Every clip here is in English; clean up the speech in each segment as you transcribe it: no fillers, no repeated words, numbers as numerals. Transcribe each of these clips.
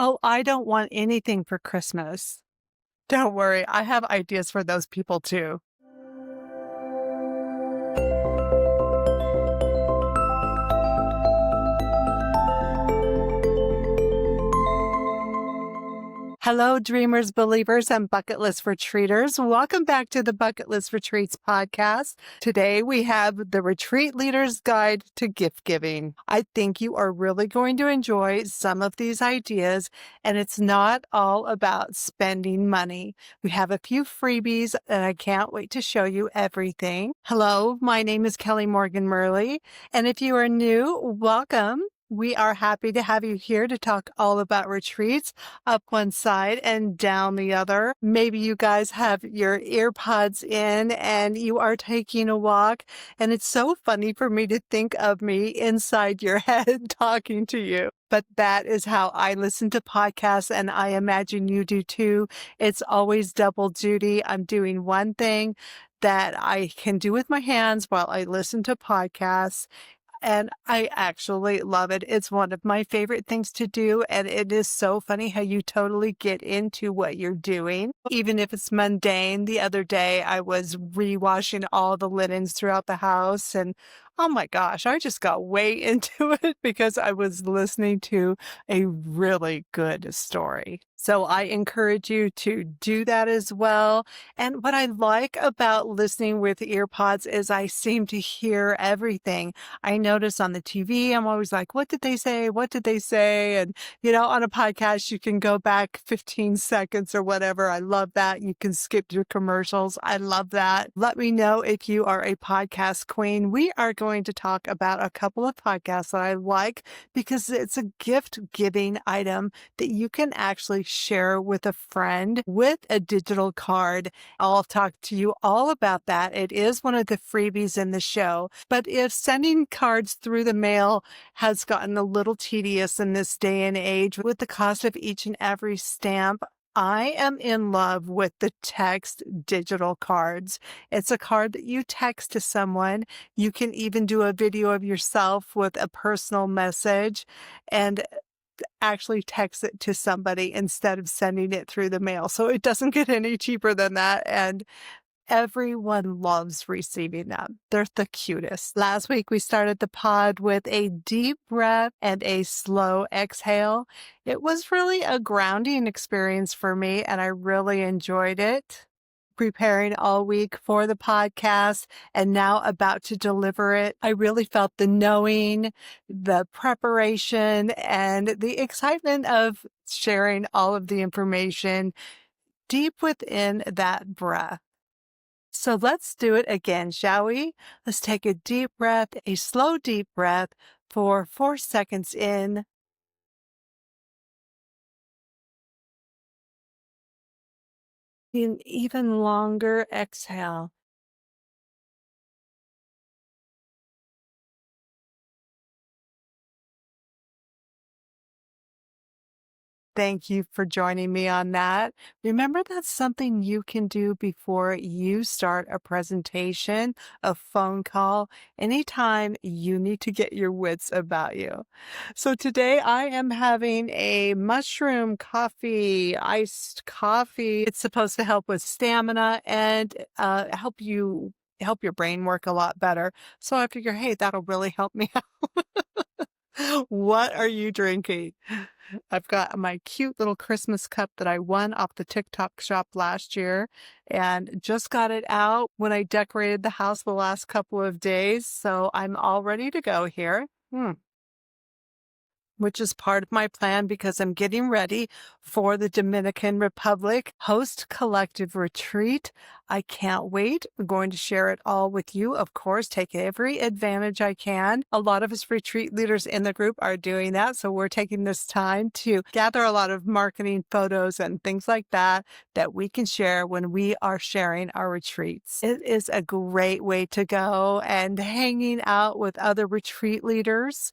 Oh, I don't want anything for Christmas. Don't worry, I have ideas for those people too. Hello, dreamers, believers, and bucket list retreaters. Welcome back to the Bucket List Retreats podcast. Today we have the Retreat Leader's Guide to Gift Giving. I think you are really going to enjoy some of these ideas, and it's not all about spending money. We have a few freebies, and I can't wait to show you everything. Hello, my name is Kelly Morgan Murley, and if you are new, welcome. We are happy to have you here to talk all about retreats up one side and down the other. Maybe you guys have your ear pods in and you are taking a walk. And it's so funny for me to think of me inside your head talking to you. But that is how I listen to podcasts, and I imagine you do too. It's always double duty. I'm doing one thing that I can do with my hands while I listen to podcasts. And I actually love it. It's one of my favorite things to do. And it is so funny how you totally get into what you're doing, even if it's mundane. The other day, I was rewashing all the linens throughout the house. And oh my gosh, I just got way into it because I was listening to a really good story. So I encourage you to do that as well. And what I like about listening with earpods is I seem to hear everything. I notice on the TV, I'm always like, what did they say? What did they say? And, on a podcast, you can go back 15 seconds or whatever. I love that. You can skip your commercials. I love that. Let me know if you are a podcast queen. We are going to talk about a couple of podcasts that I like because it's a gift giving item that you can actually share with a friend with a digital card. I'll talk to you all about that. It is one of the freebies in the show. But if sending cards through the mail has gotten a little tedious in this day and age with the cost of each and every stamp, I am in love with the text digital cards. It's a card that you text to someone. You can even do a video of yourself with a personal message and actually text it to somebody instead of sending it through the mail. So it doesn't get any cheaper than that. And everyone loves receiving them. They're the cutest. Last week, we started the pod with a deep breath and a slow exhale. It was really a grounding experience for me, and I really enjoyed it. Preparing all week for the podcast and now about to deliver it. I really felt the knowing, the preparation, and the excitement of sharing all of the information deep within that breath. So let's do it again, shall we? Let's take a deep breath, a slow, deep breath for 4 seconds in. An even longer exhale. Thank you for joining me on that. Remember, that's something you can do before you start a presentation, a phone call, anytime you need to get your wits about you. So today I am having a mushroom coffee, iced coffee. It's supposed to help with stamina and help your brain work a lot better. So I figure, hey, that'll really help me out. What are you drinking? I've got my cute little Christmas cup that I won off the TikTok shop last year and just got it out when I decorated the house the last couple of days. So I'm all ready to go here. Which is part of my plan because I'm getting ready for the Dominican Republic Host Collective Retreat. I can't wait. I'm going to share it all with you. Of course, take every advantage I can. A lot of us retreat leaders in the group are doing that. So we're taking this time to gather a lot of marketing photos and things like that that we can share when we are sharing our retreats. It is a great way to go, and hanging out with other retreat leaders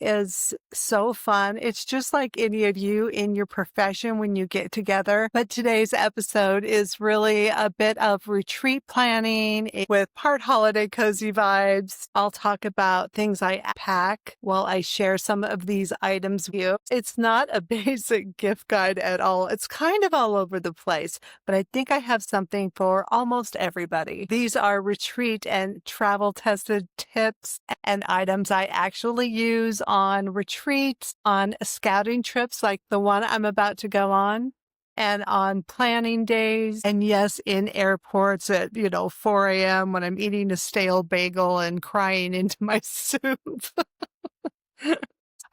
is so fun. It's just like any of you in your profession when you get together. But today's episode is really a bit of retreat planning with part holiday cozy vibes. I'll talk about things I pack while I share some of these items with you. It's not a basic gift guide at all. It's kind of all over the place, but I think I have something for almost everybody. These are retreat and travel tested tips and items I actually use on retreats, on scouting trips like the one I'm about to go on, and on planning days. And yes, in airports at, 4 a.m. when I'm eating a stale bagel and crying into my soup.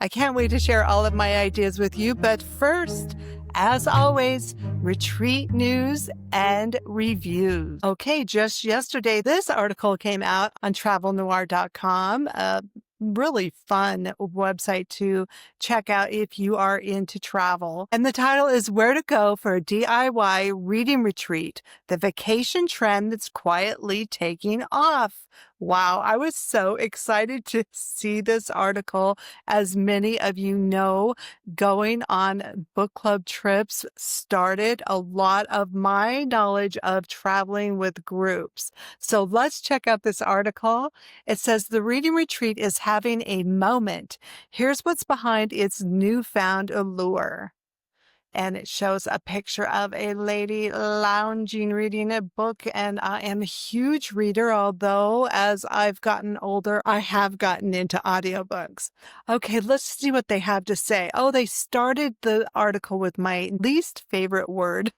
I can't wait to share all of my ideas with you. But first, as always, retreat news and reviews. Okay, just yesterday, this article came out on travelnoir.com. A really fun website to check out if you are into travel. And the title is Where to Go for a DIY Reading Retreat, the vacation trend that's quietly taking off. Wow, I was so excited to see this article. As many of you know, going on book club trips started a lot of my knowledge of traveling with groups. So let's check out this article. It says the reading retreat is having a moment. Here's what's behind its newfound allure. And it shows a picture of a lady lounging, reading a book. And I am a huge reader, although as I've gotten older, I have gotten into audiobooks. Okay, let's see what they have to say. Oh, they started the article with my least favorite word.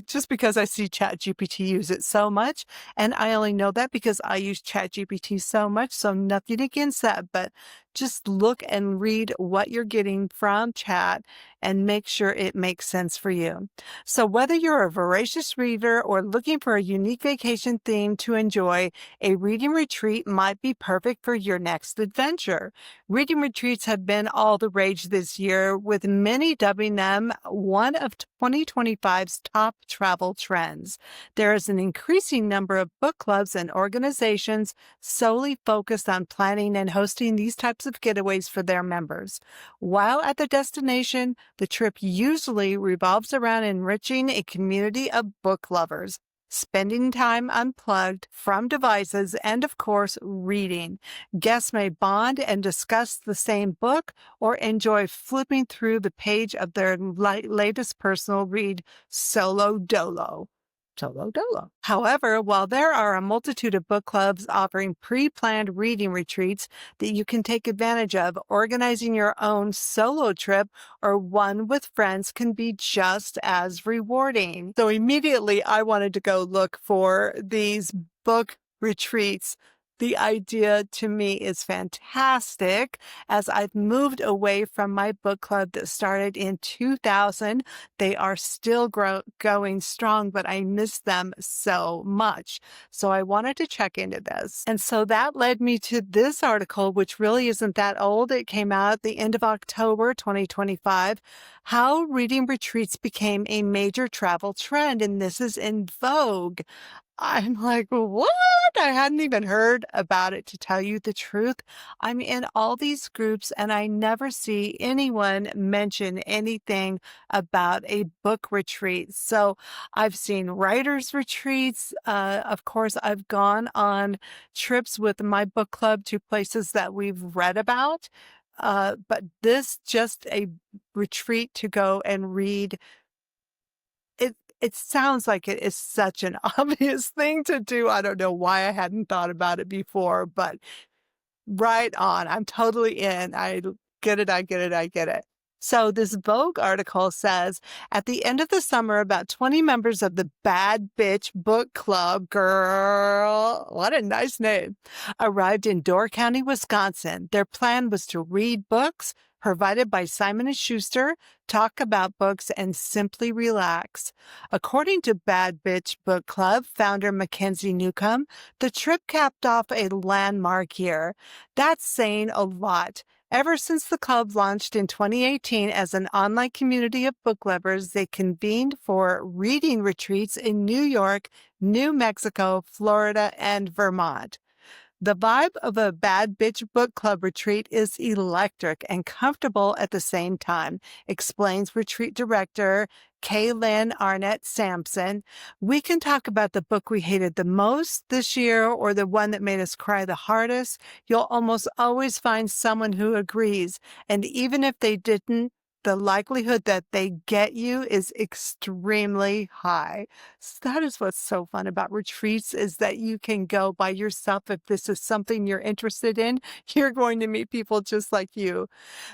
Just because I see ChatGPT use it so much. And I only know that because I use ChatGPT so much. So nothing against that, but just look and read what you're getting from chat and make sure it makes sense for you. So whether you're a voracious reader or looking for a unique vacation theme to enjoy, a reading retreat might be perfect for your next adventure. Reading retreats have been all the rage this year, with many dubbing them one of 2025's top travel trends. There is an increasing number of book clubs and organizations solely focused on planning and hosting these types of getaways for their members. While at the destination, the trip usually revolves around enriching a community of book lovers, spending time unplugged from devices, and of course, reading. Guests may bond and discuss the same book or enjoy flipping through the page of their latest personal read solo dolo. Solo dolo. However, while there are a multitude of book clubs offering pre-planned reading retreats that you can take advantage of, organizing your own solo trip or one with friends can be just as rewarding. So immediately I wanted to go look for these book retreats. The idea to me is fantastic, as I've moved away from my book club that started in 2000. They are still going strong, but I miss them so much. So I wanted to check into this. And so that led me to this article, which really isn't that old. It came out at the end of October 2025, How Reading Retreats Became a Major Travel Trend, and this is in Vogue. I'm like, what? I hadn't even heard about it, to tell you the truth. I'm in all these groups and I never see anyone mention anything about a book retreat. So I've seen writers' retreats. Of course, I've gone on trips with my book club to places that we've read about. But this just a retreat to go and read. It sounds like it is such an obvious thing to do. I don't know why I hadn't thought about it before, but right on. I'm totally in. I get it. I get it. I get it. So this Vogue article says, at the end of the summer, about 20 members of the Bad Bitch Book Club, girl, what a nice name, arrived in Door County, Wisconsin. Their plan was to read books provided by Simon & Schuster, talk about books, and simply relax. According to Bad Bitch Book Club founder Mackenzie Newcomb, the trip capped off a landmark year. That's saying a lot. Ever since the club launched in 2018 as an online community of book lovers, they convened for reading retreats in New York, New Mexico, Florida, and Vermont. The vibe of a Bad Bitch Book Club retreat is electric and comfortable at the same time, explains retreat director Kaylin Arnett Sampson. We can talk about the book we hated the most this year or the one that made us cry the hardest. You'll almost always find someone who agrees. And even if they didn't, the likelihood that they get you is extremely high. So that is what's so fun about retreats, is that you can go by yourself. If this is something you're interested in, you're going to meet people just like you.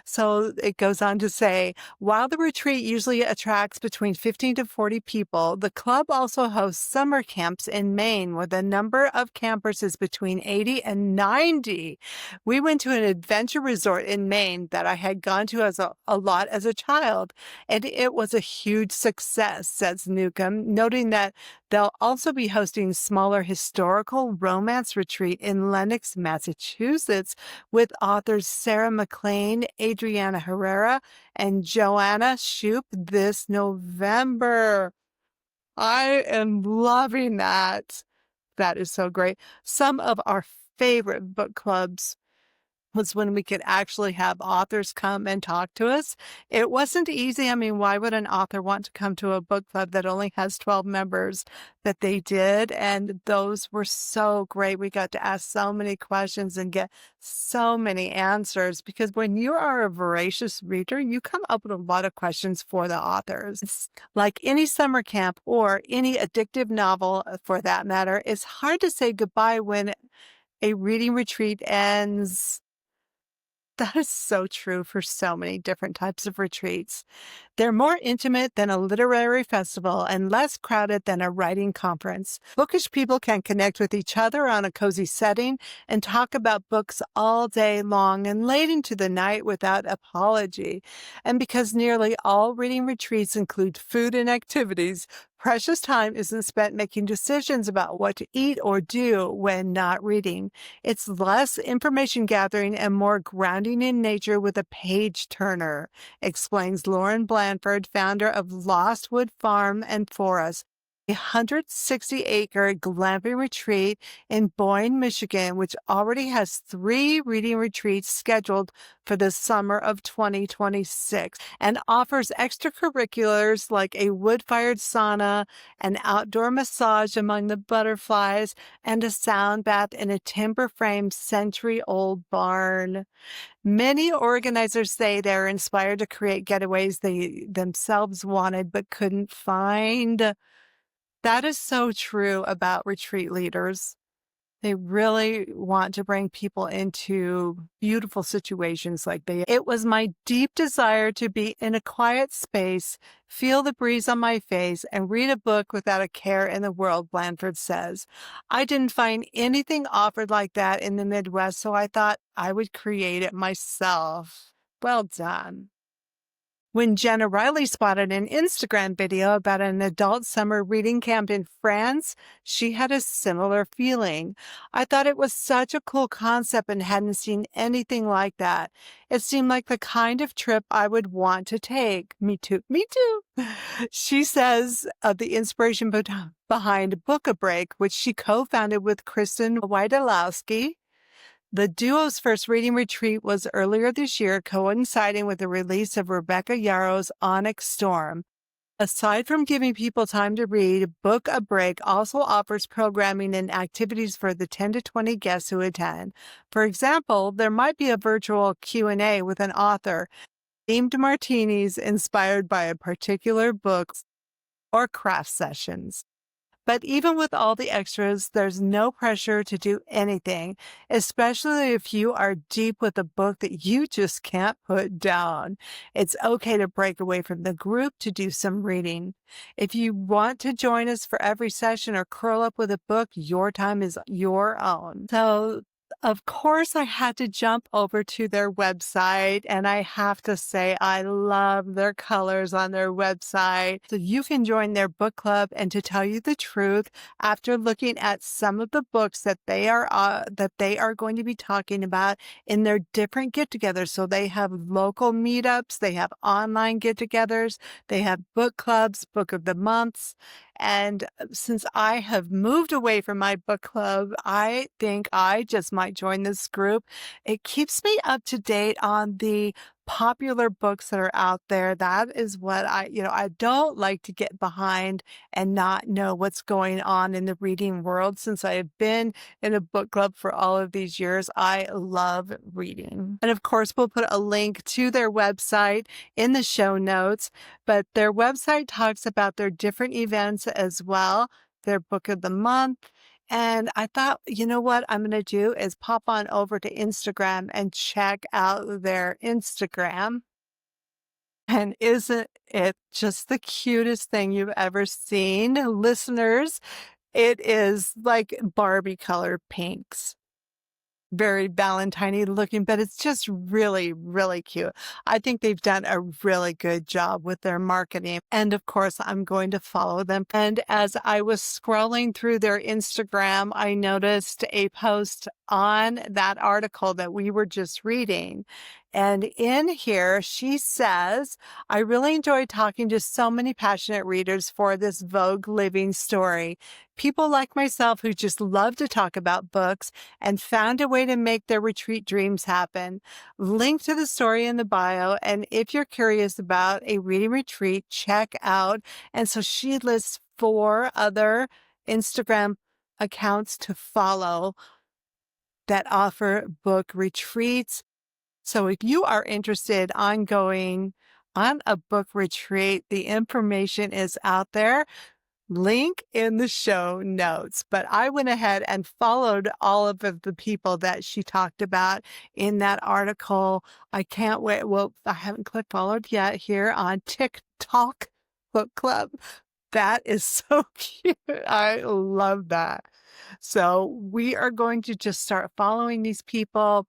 So it goes on to say, while the retreat usually attracts between 15 to 40 people, the club also hosts summer camps in Maine where the number of campers is between 80 and 90. We went to an adventure resort in Maine that I had gone to a lot as a child, and it was a huge success, says Newcomb, noting that they'll also be hosting smaller historical romance retreat in Lenox, Massachusetts, with authors Sarah McLean, Adriana Herrera, and Joanna Shoup this November. I am loving that. That is so great. Some of our favorite book clubs was when we could actually have authors come and talk to us. It wasn't easy. I mean, why would an author want to come to a book club that only has 12 members? But they did, and those were so great. We got to ask so many questions and get so many answers, because when you are a voracious reader, you come up with a lot of questions for the authors. It's like any summer camp or any addictive novel, for that matter, it's hard to say goodbye when a reading retreat ends. That is so true for so many different types of retreats. They're more intimate than a literary festival and less crowded than a writing conference. Bookish people can connect with each other on a cozy setting and talk about books all day long and late into the night without apology. And because nearly all reading retreats include food and activities, precious time isn't spent making decisions about what to eat or do when not reading. It's less information gathering and more grounding in nature with a page turner, explains Lauren Blanford, founder of Lostwood Farm and Forest, a 160-acre glamping retreat in Boyne, Michigan, which already has 3 reading retreats scheduled for the summer of 2026 and offers extracurriculars like a wood-fired sauna, an outdoor massage among the butterflies, and a sound bath in a timber-framed century-old barn. Many organizers say they're inspired to create getaways they themselves wanted but couldn't find. That is so true about retreat leaders. They really want to bring people into beautiful situations like they. It was my deep desire to be in a quiet space, feel the breeze on my face, and read a book without a care in the world, Blanford says. I didn't find anything offered like that in the Midwest, so I thought I would create it myself. Well done. When Jenna Riley spotted an Instagram video about an adult summer reading camp in France, she had a similar feeling. I thought it was such a cool concept and hadn't seen anything like that. It seemed like the kind of trip I would want to take. Me too. Me too. She says of the inspiration behind Book a Break, which she co-founded with Kristen Wydalowski. The duo's first reading retreat was earlier this year, coinciding with the release of Rebecca Yarrow's Onyx Storm. Aside from giving people time to read, Book a Break also offers programming and activities for the 10 to 20 guests who attend. For example, there might be a virtual Q&A with an author, themed martinis inspired by a particular book, or craft sessions. But even with all the extras, there's no pressure to do anything, especially if you are deep with a book that you just can't put down. It's okay to break away from the group to do some reading. If you want to join us for every session or curl up with a book, your time is your own. So, of course, I had to jump over to their website, and I have to say I love their colors on their website. So you can join their book club, and to tell you the truth, after looking at some of the books that they are going to be talking about in their different get-togethers, so they have local meetups, they have online get-togethers, they have book clubs, book of the months, And since I have moved away from my book club, I think I just might join this group. It keeps me up to date on the popular books that are out there. That is what I don't like to get behind and not know what's going on in the reading world. Since I have been in a book club for all of these years, I love reading. And of course, we'll put a link to their website in the show notes, but their website talks about their different events as well, their book of the month. And I thought, you know what I'm going to do is pop on over to Instagram and check out their Instagram. And isn't it just the cutest thing you've ever seen, listeners? It is like Barbie colored pinks. Very Valentine-y looking, but it's just really, really cute. I think they've done a really good job with their marketing. And of course, I'm going to follow them. And as I was scrolling through their Instagram, I noticed a post on that article that we were just reading. And in here, she says, I really enjoyed talking to so many passionate readers for this Vogue Living story. People like myself who just love to talk about books and found a way to make their retreat dreams happen. Link to the story in the bio. And if you're curious about a reading retreat, check out. And so she lists 4 other Instagram accounts to follow that offer book retreats. So if you are interested on going on a book retreat, the information is out there. Link in the show notes. But I went ahead and followed all of the people that she talked about in that article. I can't wait. Well, I haven't clicked followed yet here on TikTok Book Club. That is so cute. I love that. So we are going to just start following these people.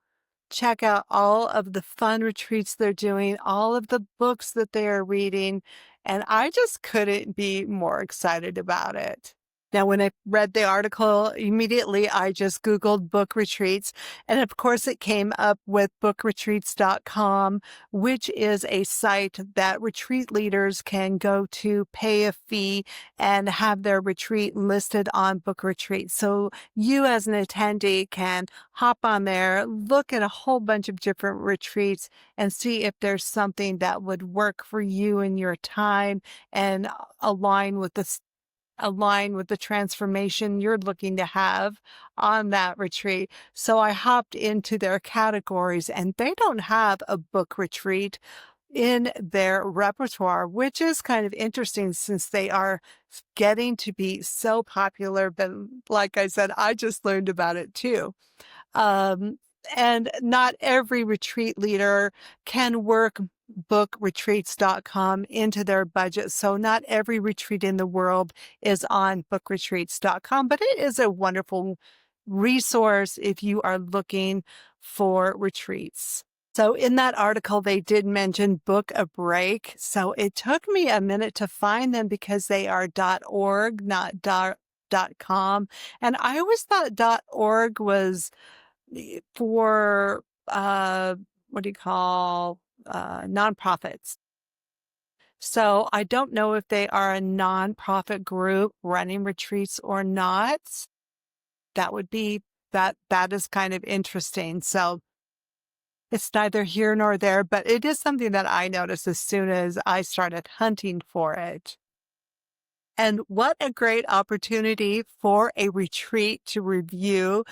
Check out all of the fun retreats they're doing, all of the books that they are reading, and I just couldn't be more excited about it. Now, when I read the article, immediately I just Googled book retreats. And of course, it came up with bookretreats.com, which is a site that retreat leaders can go to, pay a fee, and have their retreat listed on book retreats. So you as an attendee can hop on there, look at a whole bunch of different retreats, and see if there's something that would work for you and your time and align with the transformation you're looking to have on that retreat. So I hopped into their categories, and they don't have a book retreat in their repertoire, which is kind of interesting since they are getting to be so popular. But like I said, I just learned about it too. Um, and not every retreat leader can work bookretreats.com into their budget. So not every retreat in the world is on bookretreats.com, but it is a wonderful resource if you are looking for retreats. So in that article, they did mention Book a Break. So it took me a minute to find them because they are .org, not .com. And I always thought .org was for nonprofits. So I don't know if they are a nonprofit group running retreats or not. That would be that is kind of interesting. So it's neither here nor there, but it is something that I noticed as soon as I started hunting for it. And what a great opportunity for a retreat to review.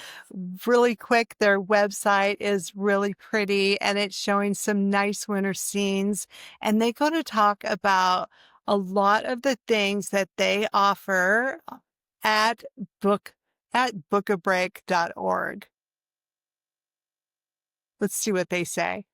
Really quick, their website is really pretty and it's showing some nice winter scenes. And they go to talk about a lot of the things that they offer at bookabreak.org. Let's see what they say.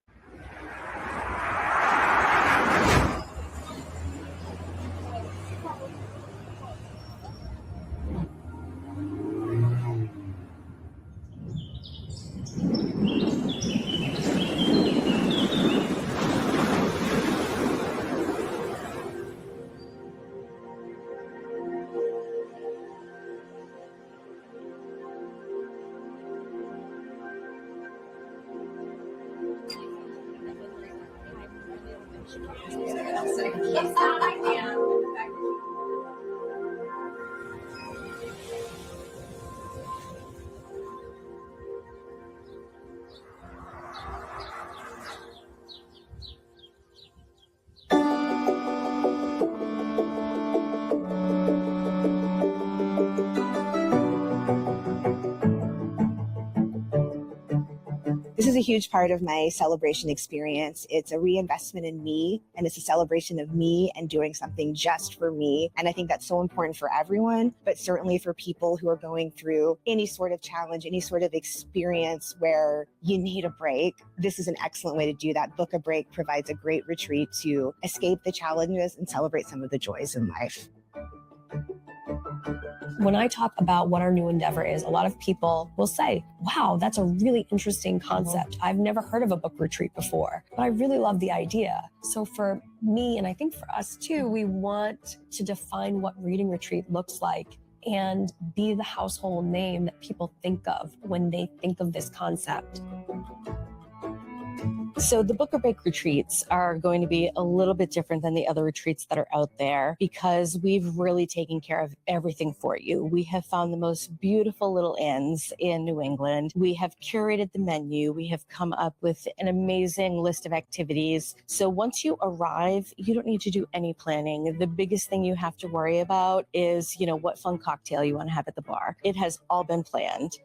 is a huge part of my celebration experience. It's a reinvestment in me, and it's a celebration of me and doing something just for me. And I think that's so important for everyone, but certainly for people who are going through any sort of challenge, any sort of experience where you need a break. This is an excellent way to do that. Book a Break provides a great retreat to escape the challenges and celebrate some of the joys in life. When I talk about what our new endeavor is, a lot of people will say, wow, that's a really interesting concept. I've never heard of a book retreat before, but I really love the idea. So for me, and I think for us too, we want to define what reading retreat looks like and be the household name that people think of when they think of this concept. So the Book a Break retreats are going to be a little bit different than the other retreats that are out there because we've really taken care of everything for you. We have found the most beautiful little inns in New England. We have curated the menu. We have come up with an amazing list of activities. So once you arrive, you don't need to do any planning. The biggest thing you have to worry about is, what fun cocktail you want to have at the bar. It has all been planned.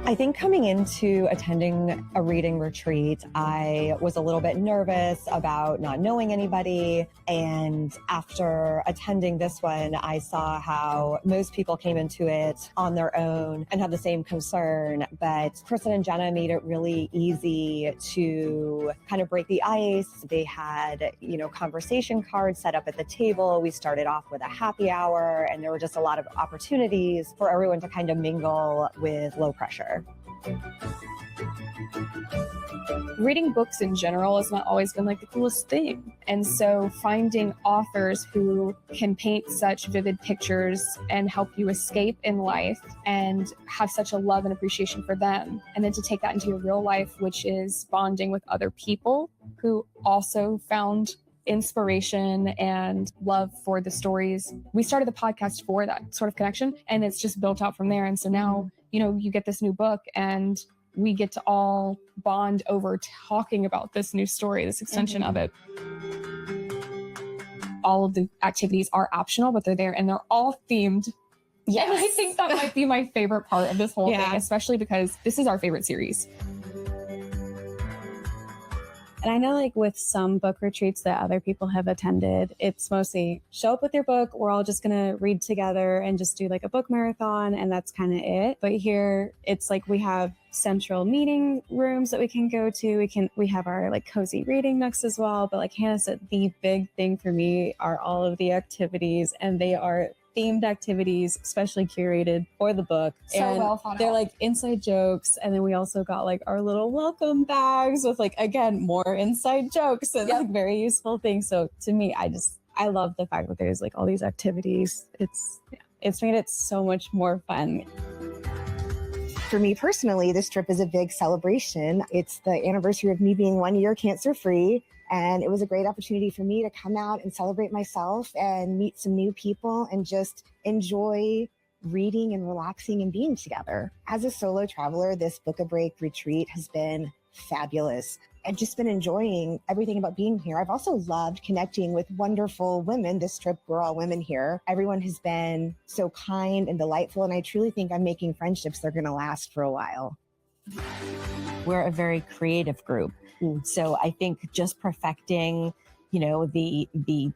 I think coming into attending a reading retreat, I was a little bit nervous about not knowing anybody. And after attending this one, I saw how most people came into it on their own and had the same concern. But Kristen and Jenna made it really easy to kind of break the ice. They had, conversation cards set up at the table. We started off with a happy hour, and there were just a lot of opportunities for everyone to kind of mingle with low pressure. Reading books in general has not always been the coolest thing. And so finding authors who can paint such vivid pictures and help you escape in life and have such a love and appreciation for them. And then to take that into your real life, which is bonding with other people who also found inspiration and love for the stories. We started the podcast for that sort of connection, and it's just built out from there. And so now, you get this new book and we get to all bond over talking about this new story, this extension of it. All of the activities are optional, but they're there and they're all themed. Yes. And I think that might be my favorite part of this whole thing, especially because this is our favorite series. And I know with some book retreats that other people have attended, it's mostly show up with your book. We're all just going to read together and just do a book marathon. And that's kind of it. But here it's we have central meeting rooms that we can go to. We have our cozy reading nooks as well. But Hannah said, the big thing for me are all of the activities, and they are themed activities, especially curated for the book. So and well thought they're out. Inside jokes. And then we also got our little welcome bags with again, more inside jokes and very useful things. So to me, I love the fact that there's all these activities. It's made it so much more fun. For me personally, this trip is a big celebration. It's the anniversary of me being 1 year cancer-free. And it was a great opportunity for me to come out and celebrate myself and meet some new people and just enjoy reading and relaxing and being together. As a solo traveler, this Book a Break retreat has been fabulous. I've just been enjoying everything about being here. I've also loved connecting with wonderful women. This trip, we're all women here. Everyone has been so kind and delightful. And I truly think I'm making friendships that are going to last for a while. We're a very creative group. So I think just perfecting, the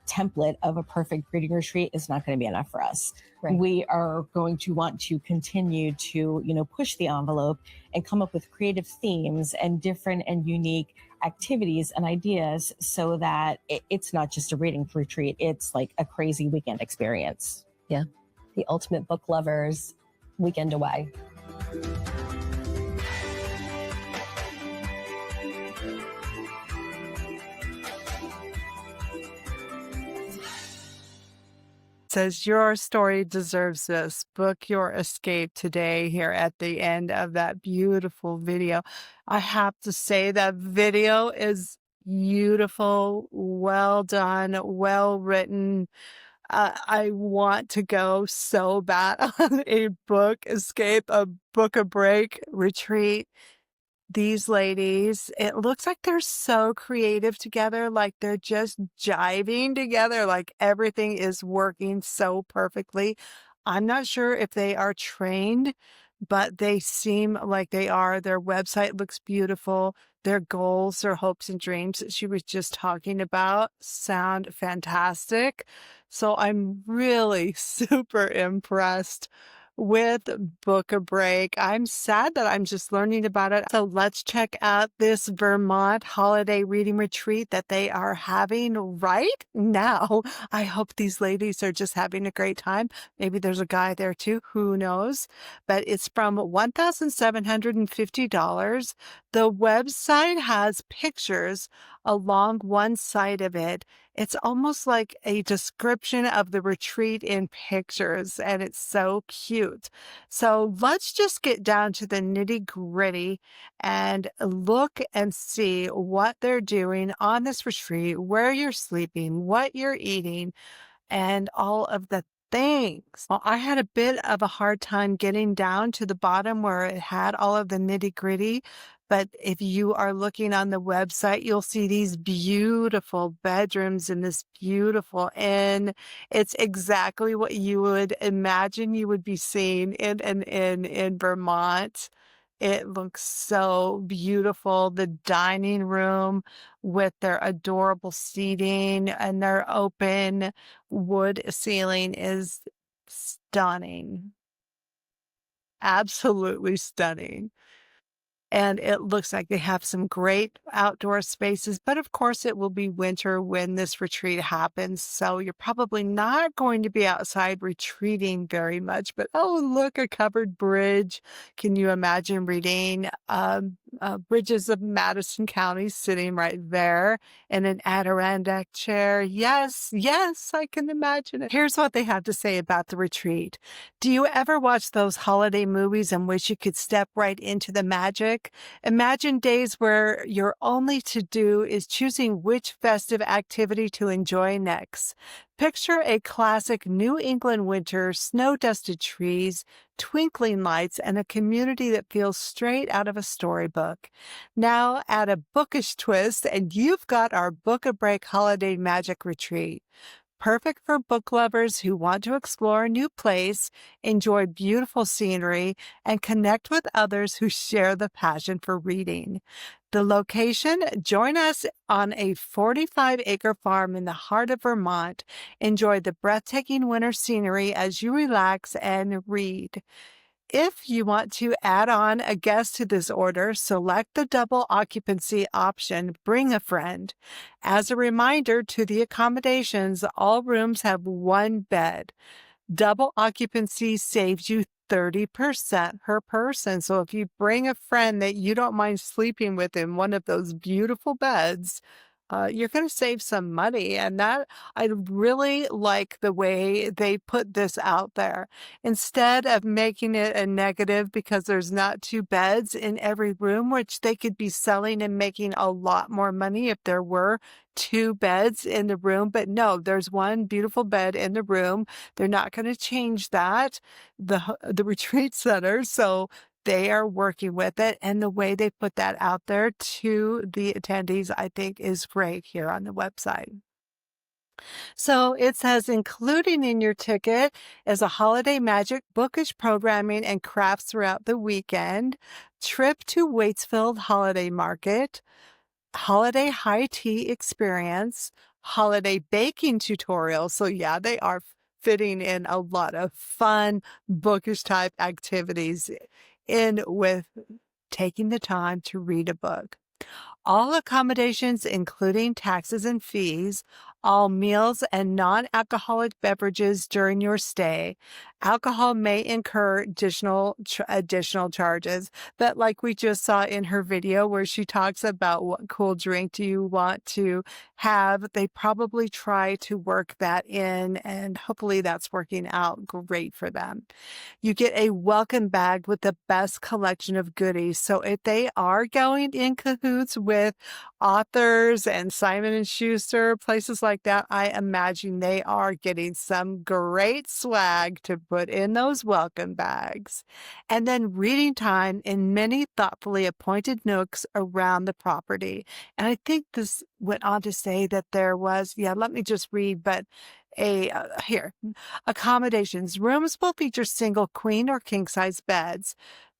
template of a perfect reading retreat is not going to be enough for us. Right. We are going to want to continue to, push the envelope and come up with creative themes and different and unique activities and ideas so that it's not just a reading retreat. It's a crazy weekend experience. Yeah. The ultimate book lovers weekend away. Says your story deserves this. Book your escape today here at the end of that beautiful video. I have to say that video is beautiful, well done, well written. I want to go so bad on a book escape, a book a break retreat. These ladies, it looks like they're so creative together, they're just jiving together, everything is working so perfectly. I'm not sure if they are trained but they seem like they are. Their website looks beautiful. Their goals, their hopes and dreams that she was just talking about sound fantastic. So I'm really super impressed with Book a Break. I'm sad that I'm just learning about it. So let's check out this Vermont holiday reading retreat that they are having right now. I hope these ladies are just having a great time. Maybe there's a guy there too. Who knows? But it's from $1,750. The website has pictures along one side of it. It's almost like a description of the retreat in pictures, and it's so cute. So let's just get down to the nitty gritty and look and see what they're doing on this retreat, where you're sleeping, what you're eating, and all of the things. Well, I had a bit of a hard time getting down to the bottom where it had all of the nitty gritty. But if you are looking on the website, you'll see these beautiful bedrooms in this beautiful inn. It's exactly what you would imagine you would be seeing in an inn in Vermont. It looks so beautiful. The dining room with their adorable seating and their open wood ceiling is stunning. Absolutely stunning. And it looks like they have some great outdoor spaces, but of course it will be winter when this retreat happens. So you're probably not going to be outside retreating very much, but oh, look, a covered bridge. Can you imagine reading Bridges of Madison County sitting right there in an Adirondack chair? Yes, yes, I can imagine it. Here's what they have to say about the retreat. Do you ever watch those holiday movies and wish you could step right into the magic? Imagine days where your only to do is choosing which festive activity to enjoy next. Picture a classic New England winter, snow-dusted trees, twinkling lights, and a community that feels straight out of a storybook. Now add a bookish twist, and you've got our Book a Break Holiday Magic Retreat. Perfect for book lovers who want to explore a new place, enjoy beautiful scenery, and connect with others who share the passion for reading. The location, join us on a 45-acre farm in the heart of Vermont. Enjoy the breathtaking winter scenery as you relax and read. If you want to add on a guest to this order, select the double occupancy option, bring a friend. As a reminder to the accommodations, all rooms have one bed. Double occupancy saves you 30% per person. So if you bring a friend that you don't mind sleeping with in one of those beautiful beds, you're going to save some money. And that I really like the way they put this out there. Instead of making it a negative because there's not two beds in every room, which they could be selling and making a lot more money if there were two beds in the room. But no, there's one beautiful bed in the room. They're not going to change that, the retreat center. So they are working with it. And the way they put that out there to the attendees, I think is great here on the website. So it says, including in your ticket is a holiday magic, bookish programming and crafts throughout the weekend, trip to Waitsfield Holiday Market, holiday high tea experience, holiday baking tutorial. So yeah, they are fitting in a lot of fun bookish type activities in with taking the time to read a book. All accommodations, including taxes and fees, all meals and non-alcoholic beverages during your stay. Alcohol may incur additional charges, but like we just saw in her video where she talks about what cool drink do you want to have, they probably try to work that in, and hopefully that's working out great for them. You get a welcome bag with the best collection of goodies. So if they are going in cahoots with authors and Simon and Schuster, places like that, I imagine they are getting some great swag to put in those welcome bags. And then reading time in many thoughtfully appointed nooks around the property. And I think this went on to say that there was, let me just read, but here, accommodations. Rooms will feature single queen or king size beds.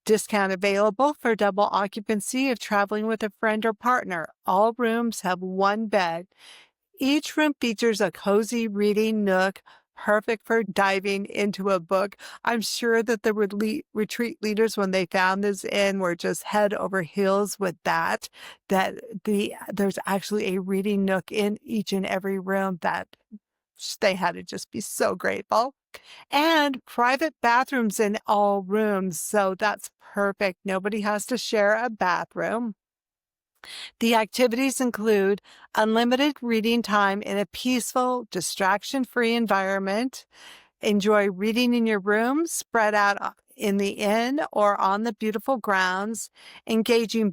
Discount available for double occupancy if traveling with a friend or partner. All rooms have one bed. Each room features a cozy reading nook, perfect for diving into a book. I'm sure that the retreat leaders, when they found this inn, were just head over heels with that there's actually a reading nook in each and every room that they had to just be so grateful. And private bathrooms in all rooms. So that's perfect. Nobody has to share a bathroom. The activities include unlimited reading time in a peaceful, distraction-free environment. Enjoy reading in your room, spread out in the inn or on the beautiful grounds. Engage in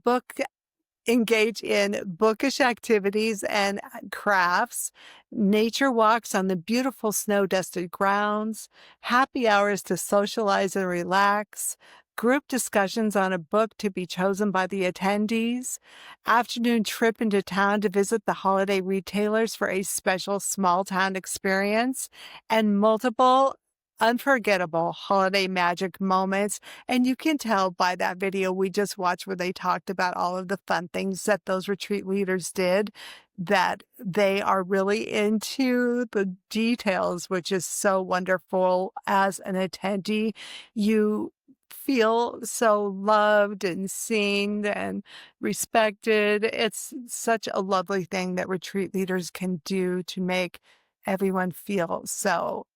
bookish activities and crafts, nature walks on the beautiful snow-dusted grounds, happy hours to socialize and relax, group discussions on a book to be chosen by the attendees, afternoon trip into town to visit the holiday retailers for a special small town experience, and multiple unforgettable holiday magic moments. And you can tell by that video we just watched where they talked about all of the fun things that those retreat leaders did, that they are really into the details, which is so wonderful. As an attendee, you feel so loved and seen and respected. It's such a lovely thing that retreat leaders can do to make everyone feel so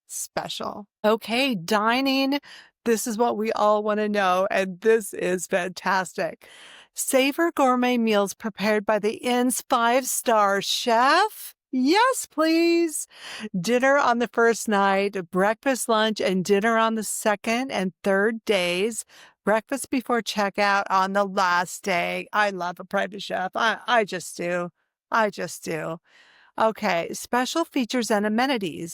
special. Okay, dining. This is what we all want to know, and this is fantastic. Savor gourmet meals prepared by the inn's 5-star chef. Yes, please. Dinner on the first night, breakfast, lunch, and dinner on the second and third days. Breakfast before checkout on the last day. I love a private chef. I just do. I just do. Okay, special features and amenities.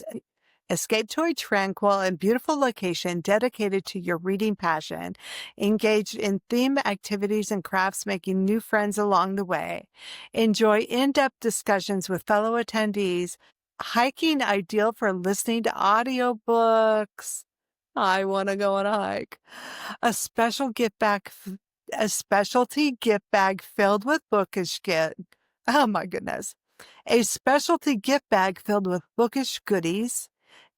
Escape to a tranquil and beautiful location dedicated to your reading passion. Engage in theme activities and crafts, making new friends along the way. Enjoy in-depth discussions with fellow attendees. Hiking ideal for listening to audiobooks. I want to go on a hike. A special gift bag, a specialty gift bag filled with bookish Oh my goodness. A specialty gift bag filled with bookish goodies,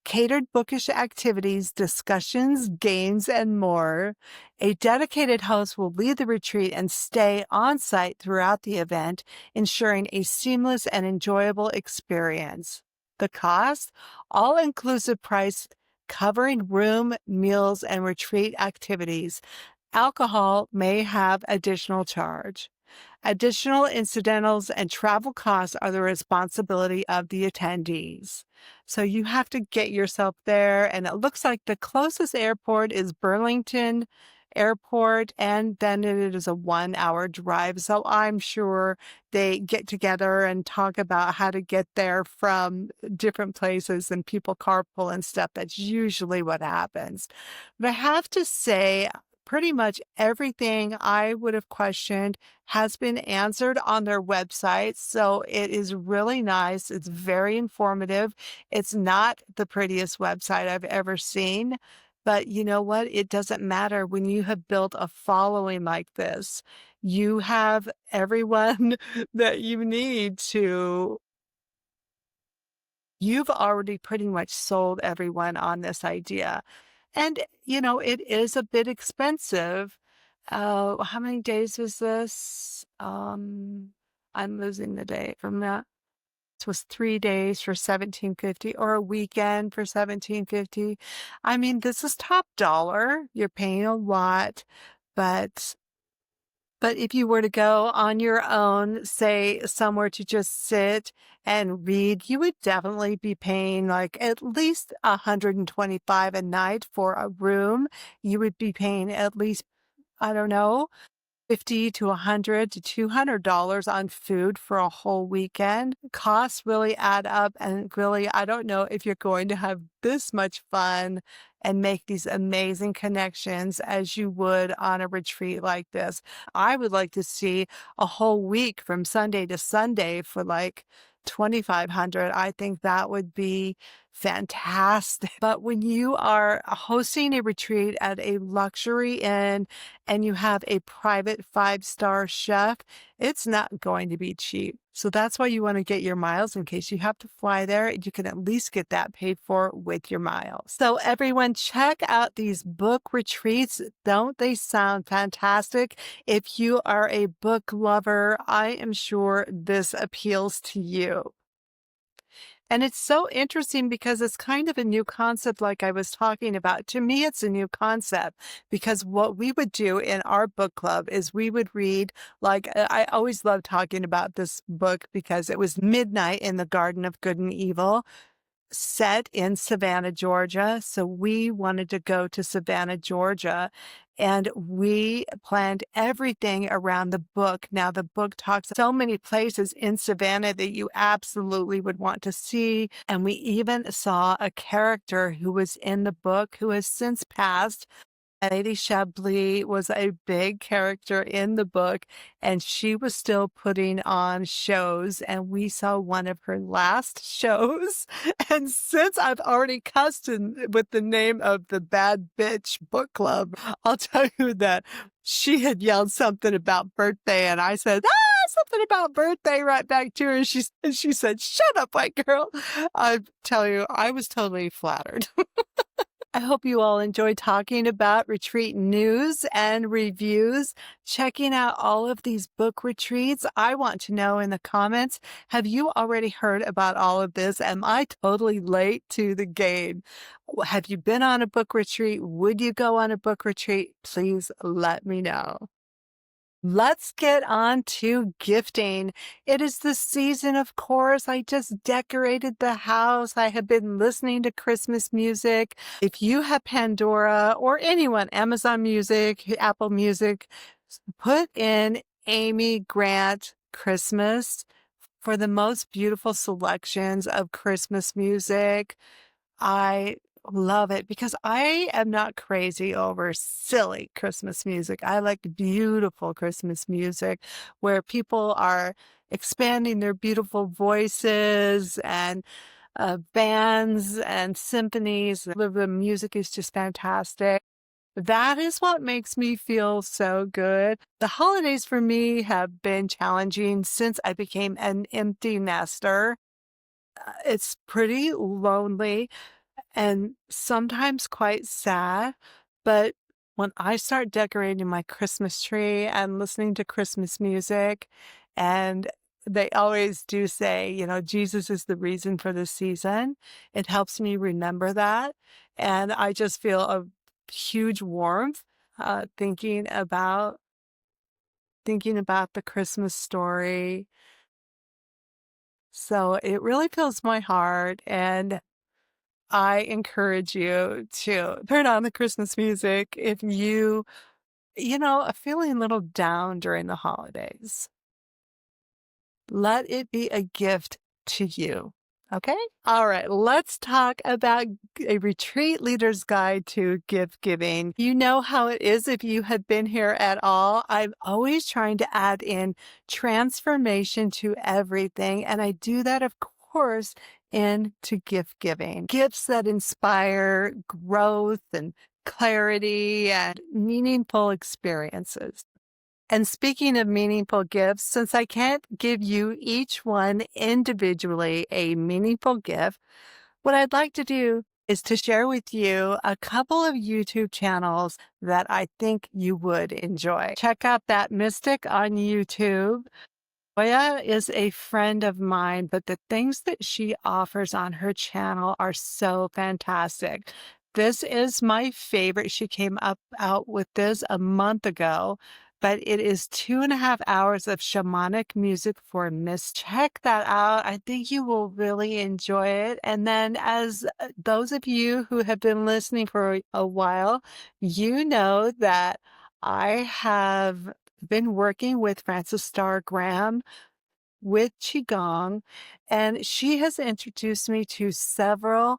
catered bookish activities, discussions, games, and more. A dedicated host will lead the retreat and stay on site throughout the event, ensuring a seamless and enjoyable experience. The cost? All-inclusive price covering room, meals, and retreat activities. Alcohol may have additional charge. Additional incidentals and travel costs are the responsibility of the attendees. So you have to get yourself there, and it looks like the closest airport is Burlington Airport, and then it is a 1-hour drive. So I'm sure they get together and talk about how to get there from different places, and people carpool and stuff. That's usually what happens. But I have to say, pretty much everything I would have questioned has been answered on their website. So it is really nice. It's very informative. It's not the prettiest website I've ever seen, but you know what? It doesn't matter when you have built a following like this. You have everyone that you need to. You've already pretty much sold everyone on this idea. And, it is a bit expensive. How many days was this? I'm losing the date from that. This was 3 days for 1750 or a weekend for 1750. I mean, this is top dollar. You're paying a lot, but if you were to go on your own, say somewhere to just sit and read, you would definitely be paying like at least $125 a night for a room. You would be paying at least, I don't know, $50 to $100 to $200 on food for a whole weekend. Costs really add up, and really, I don't know if you're going to have this much fun and make these amazing connections as you would on a retreat like this. I would like to see a whole week from Sunday to Sunday for like 2,500. I think that would be fantastic. But when you are hosting a retreat at a luxury inn and you have a private 5-star chef, it's not going to be cheap. So that's why you want to get your miles in case you have to fly there. You can at least get that paid for with your miles. So everyone, check out these book retreats. Don't they sound fantastic? If you are a book lover, I am sure this appeals to you. And it's so interesting because it's kind of a new concept, like I was talking about. To me, it's a new concept because what we would do in our book club is we would read, like, I always loved talking about this book because it was Midnight in the Garden of Good and Evil, set in Savannah, Georgia. So we wanted to go to Savannah, Georgia, and we planned everything around the book. Now, the book talks so many places in Savannah that you absolutely would want to see. And we even saw a character who was in the book who has since passed. Lady Chablis was a big character in the book, and she was still putting on shows, and we saw one of her last shows. And since I've already cussed with the name of the Bad Bitch Book Club, I'll tell you that she had yelled something about birthday, and I said, something about birthday right back to her. And she said, shut up, white girl. I tell you, I was totally flattered. I hope you all enjoy talking about retreat news and reviews, checking out all of these book retreats. I want to know in the comments, have you already heard about all of this? Am I totally late to the game? Have you been on a book retreat? Would you go on a book retreat? Please let me know. Let's get on to gifting. It is the season, of course. I just decorated the house. I have been listening to Christmas music. If you have Pandora or anyone, Amazon Music, Apple Music, put in Amy Grant Christmas for the most beautiful selections of Christmas music. I love it because I am not crazy over silly Christmas music. I like beautiful Christmas music where people are expanding their beautiful voices and bands and symphonies. The music is just fantastic. That is what makes me feel so good. The holidays for me have been challenging since I became an empty nester. It's pretty lonely and sometimes quite sad. But when I start decorating my Christmas tree and listening to Christmas music, and they always do say, Jesus is the reason for the season, it helps me remember that. And I just feel a huge warmth thinking about the Christmas story. So it really fills my heart, and I encourage you to turn on the Christmas music if are feeling a little down during the holidays. Let it be a gift to you. Okay? All right. Let's talk about a retreat leader's guide to gift giving. You know how it is if you have been here at all. I'm always trying to add in transformation to everything. And I do that, of course, into gift giving. Gifts that inspire growth and clarity and meaningful experiences. And speaking of meaningful gifts, since I can't give you each one individually a meaningful gift, what I'd like to do is to share with you a couple of YouTube channels that I think you would enjoy. Check out That Mystic on YouTube. Oya is a friend of mine, but the things that she offers on her channel are so fantastic. This is my favorite. She came out with this a month ago, but it is 2.5 hours of shamanic music for Miss. Check that out. I think you will really enjoy it. And then as those of you who have been listening for a while, you know that I have been working with Frances Starr Graham with Qigong, and she has introduced me to several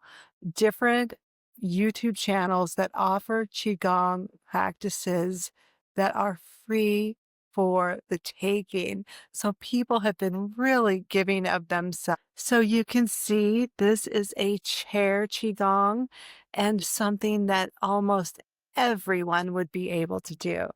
different YouTube channels that offer Qigong practices that are free for the taking. So people have been really giving of themselves. So you can see this is a chair Qigong and something that almost everyone would be able to do.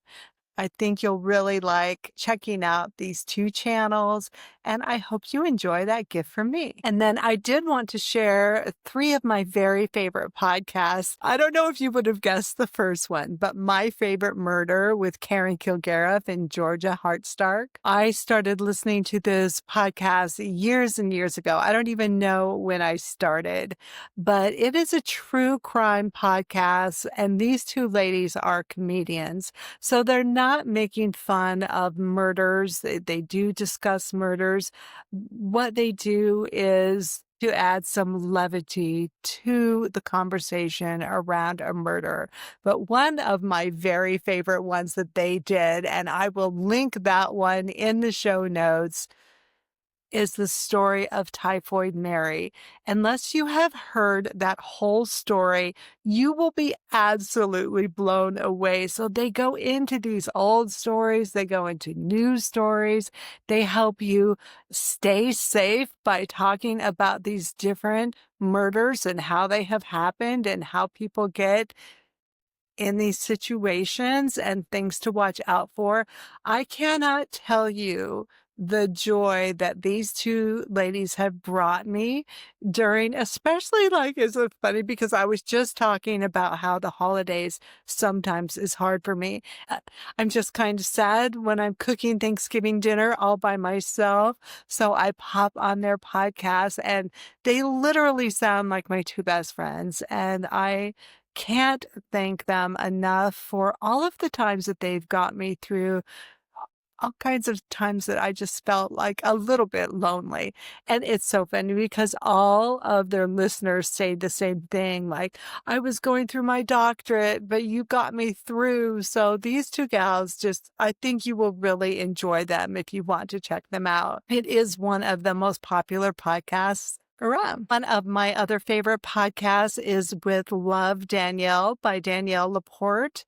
I think you'll really like checking out these two channels, and I hope you enjoy that gift from me. And then I did want to share three of my very favorite podcasts. I don't know if you would have guessed the first one, but My Favorite Murder with Karen Kilgariff and Georgia Hartstark. I started listening to this podcast years and years ago. I don't even know when I started, but it is a true crime podcast, and these two ladies are comedians. So they're not making fun of murders. They do discuss murders. What they do is to add some levity to the conversation around a murder. But one of my very favorite ones that they did, and I will link that one in the show notes, is the story of Typhoid Mary. Unless you have heard that whole story, you will be absolutely blown away. So they go into these old stories, they go into new stories, they help you stay safe by talking about these different murders and how they have happened and how people get in these situations and things to watch out for. I cannot tell you the joy that these two ladies have brought me during, especially like, it's so funny because I was just talking about how the holidays sometimes is hard for me. I'm just kind of sad when I'm cooking Thanksgiving dinner all by myself. So I pop on their podcast and they literally sound like my two best friends. And I can't thank them enough for all of the times that they've got me through all kinds of times that I just felt like a little bit lonely. And it's so funny because all of their listeners say the same thing. Like, I was going through my doctorate, but you got me through. So these two gals I think you will really enjoy them if you want to check them out. It is one of the most popular podcasts around. One of my other favorite podcasts is with Love Danielle by Danielle Laporte.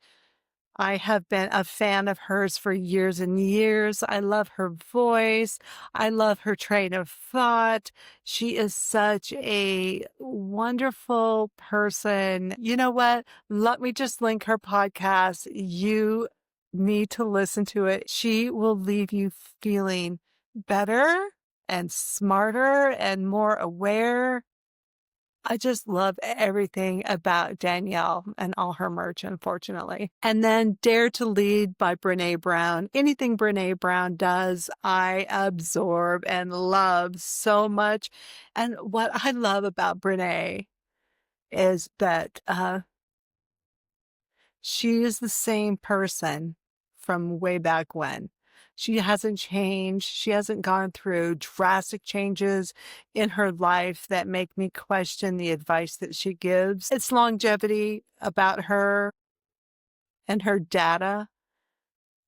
I have been a fan of hers for years and years. I love her voice. I love her train of thought. She is such a wonderful person. You know what? Let me just link her podcast. You need to listen to it. She will leave you feeling better and smarter and more aware. I just love everything about Danielle and all her merch, unfortunately. And then Dare to Lead by Brene Brown. Anything Brene Brown does, I absorb and love so much. And what I love about Brene is that she is the same person from way back when. She hasn't changed. She hasn't gone through drastic changes in her life that make me question the advice that she gives. It's longevity about her and her data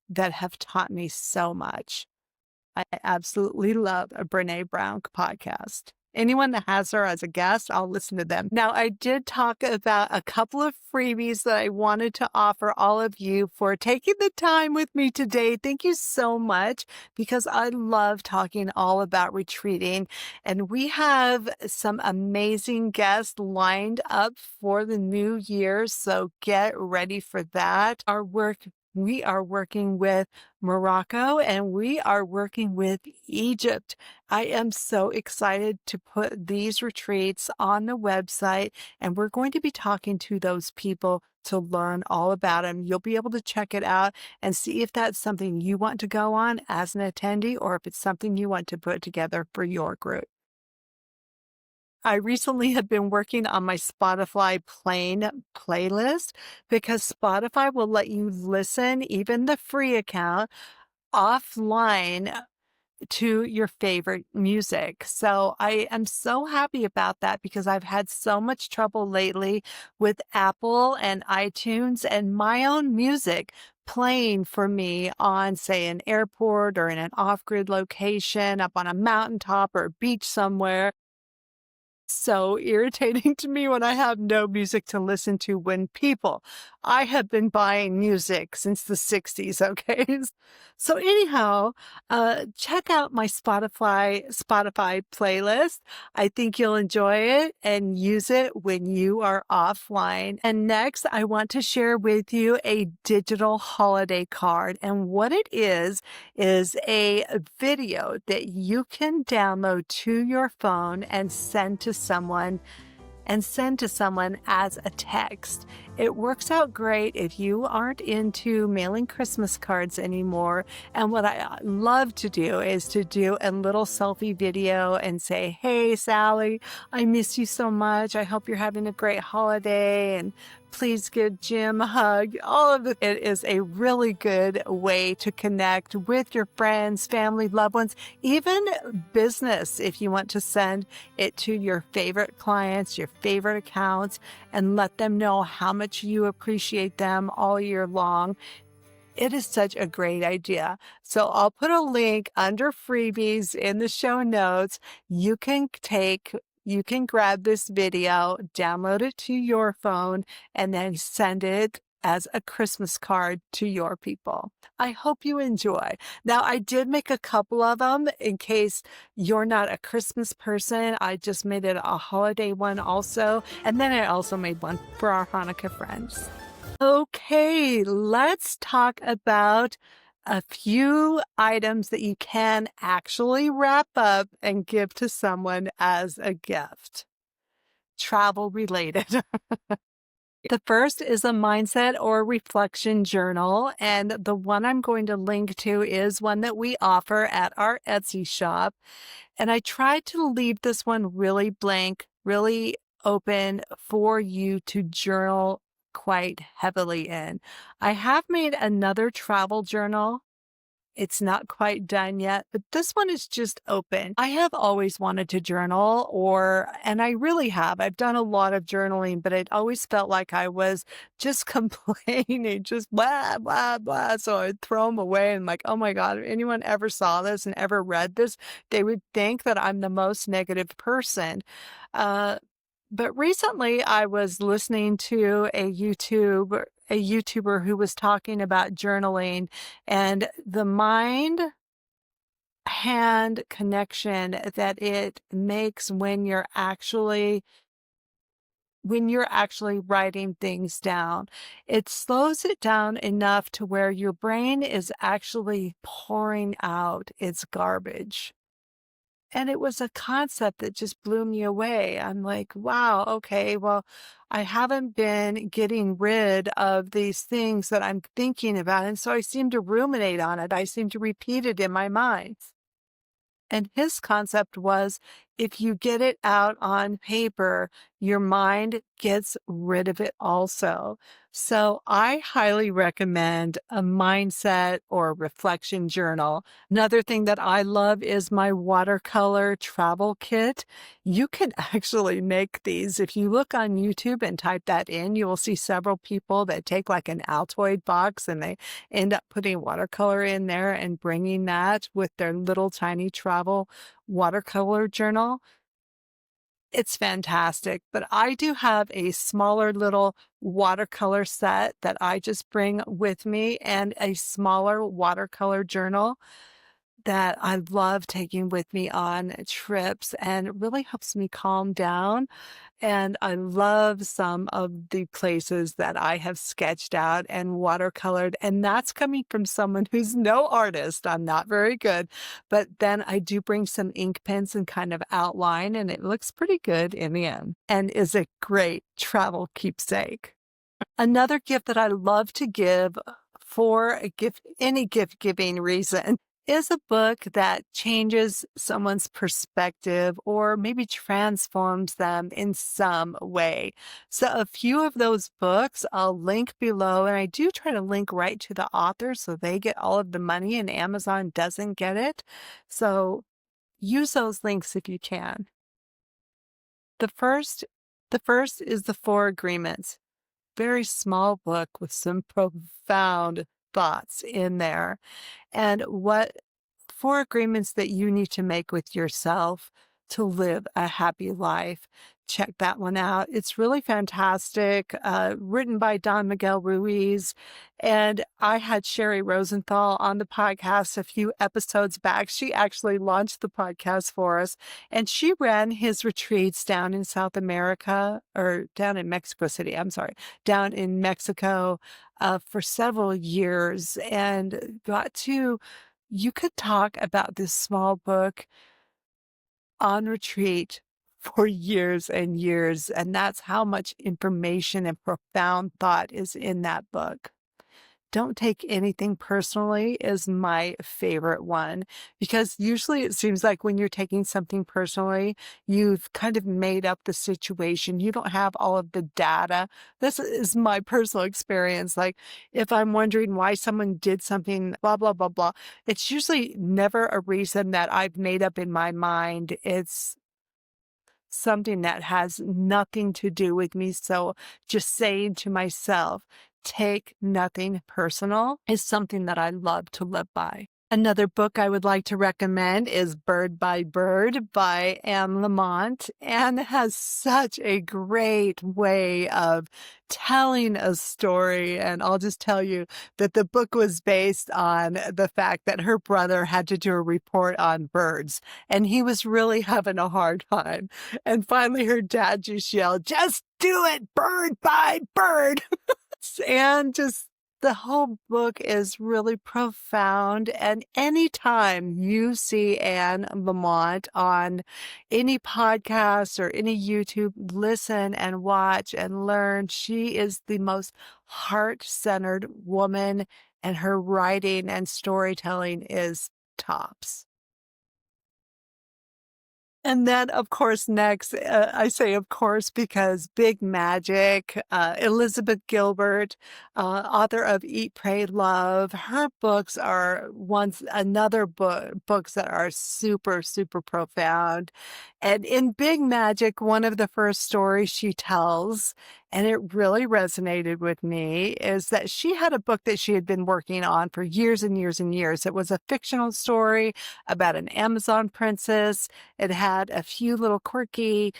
that have taught me so much. I absolutely love a Brene Brown podcast. Anyone that has her as a guest, I'll listen to them. Now, I did talk about a couple of freebies that I wanted to offer all of you for taking the time with me today. Thank you so much because I love talking all about retreating. And we have some amazing guests lined up for the new year. So get ready for that. We are working with Morocco and we are working with Egypt. I am so excited to put these retreats on the website, and we're going to be talking to those people to learn all about them. You'll be able to check it out and see if that's something you want to go on as an attendee or if it's something you want to put together for your group. I recently have been working on my Spotify plain playlist because Spotify will let you listen, even the free account, offline to your favorite music. So I am so happy about that because I've had so much trouble lately with Apple and iTunes and my own music playing for me on, say, an airport or in an off-grid location, up on a mountaintop or a beach somewhere. So irritating to me when I have no music to listen to when I have been buying music since the 60s, okay? So anyhow, check out my Spotify playlist. I think you'll enjoy it and use it when you are offline. And next, I want to share with you a digital holiday card. And what it is a video that you can download to your phone and send to someone as a text. It works out great if you aren't into mailing Christmas cards anymore. And what I love to do is to do a little selfie video and say, "Hey, Sally, I miss you so much. I hope you're having a great holiday. And please give Jim a hug." All of it is a really good way to connect with your friends, family, loved ones, even business if you want to send it to your favorite clients, your favorite accounts, and let them know how much you appreciate them all year long. It is such a great idea. So I'll put a link under freebies in the show notes. You can grab this video, download it to your phone, and then send it as a Christmas card to your people. I hope you enjoy. Now, I did make a couple of them in case you're not a Christmas person. I just made it a holiday one also. And then I also made one for our Hanukkah friends. Okay, let's talk about a few items that you can actually wrap up and give to someone as a gift. Travel related. The first is a mindset or reflection journal, and the one I'm going to link to is one that we offer at our Etsy shop. And I tried to leave this one really blank, really open for you to journal quite heavily in. I have made another travel journal. It's not quite done yet, but this one is just open. I have always wanted to journal, and I really have. I've done a lot of journaling, but it always felt like I was just complaining, just blah, blah, blah. So I'd throw them away and like, oh my God, if anyone ever saw this and ever read this, they would think that I'm the most negative person. But recently I was listening to a YouTuber who was talking about journaling and the mind-hand connection that it makes when you're actually writing things down. It slows it down enough to where your brain is actually pouring out its garbage. And it was a concept that just blew me away. I'm like, wow, okay, well, I haven't been getting rid of these things that I'm thinking about. And so I seem to ruminate on it. I seem to repeat it in my mind. And his concept was if you get it out on paper, your mind gets rid of it also. So I highly recommend a mindset or reflection journal. Another thing that I love is my watercolor travel kit. You can actually make these. If you look on YouTube and type that in, you will see several people that take like an Altoid box and they end up putting watercolor in there and bringing that with their little tiny travel watercolor journal. It's fantastic, but I do have a smaller little watercolor set that I just bring with me and a smaller watercolor journal that I love taking with me on trips, and it really helps me calm down. And I love some of the places that I have sketched out and watercolored, and that's coming from someone who's no artist. I'm not very good, but then I do bring some ink pens and kind of outline, and it looks pretty good in the end and is a great travel keepsake. Another gift that I love to give for any gift giving reason is a book that changes someone's perspective or maybe transforms them in some way. So, a few of those books I'll link below, and I do try to link right to the author so they get all of the money and Amazon doesn't get it. So, use those links if you can. The first, the first is The Four Agreements. Very small book with some profound thoughts in there. And what four agreements that you need to make with yourself to live a happy life. Check that one out. It's really fantastic, written by Don Miguel Ruiz. And I had Sherry Rosenthal on the podcast a few episodes back. She actually launched the podcast for us, and she ran his retreats down in South America, or down in Mexico City. I'm sorry, down in Mexico for several years, and got to you could talk about this small book on retreat for years and years, and that's how much information and profound thought is in that book. Don't take anything personally is my favorite one, because usually it seems like when you're taking something personally, you've kind of made up the situation. You don't have all of the data. This is my personal experience. Like if I'm wondering why someone did something, blah, blah, blah, blah, it's usually never a reason that I've made up in my mind. It's something that has nothing to do with me. So just saying to myself, take nothing personal is something that I love to live by. Another book I would like to recommend is Bird by Bird by Anne Lamott. Anne has such a great way of telling a story. And I'll just tell you that the book was based on the fact that her brother had to do a report on birds, and he was really having a hard time. And finally, her dad just yelled, "Just do it, bird by bird." And just the whole book is really profound. And anytime you see Anne Lamott on any podcast or any YouTube, listen and watch and learn. She is the most heart-centered woman, and her writing and storytelling is tops. And then, of course, next, I say of course because Big Magic, Elizabeth Gilbert, author of Eat, Pray, Love, her books are another books that are super, super profound. And in Big Magic, one of the first stories she tells, and it really resonated with me, is that she had a book that she had been working on for years and years and years. It was a fictional story about an Amazon princess. It had a few little quirky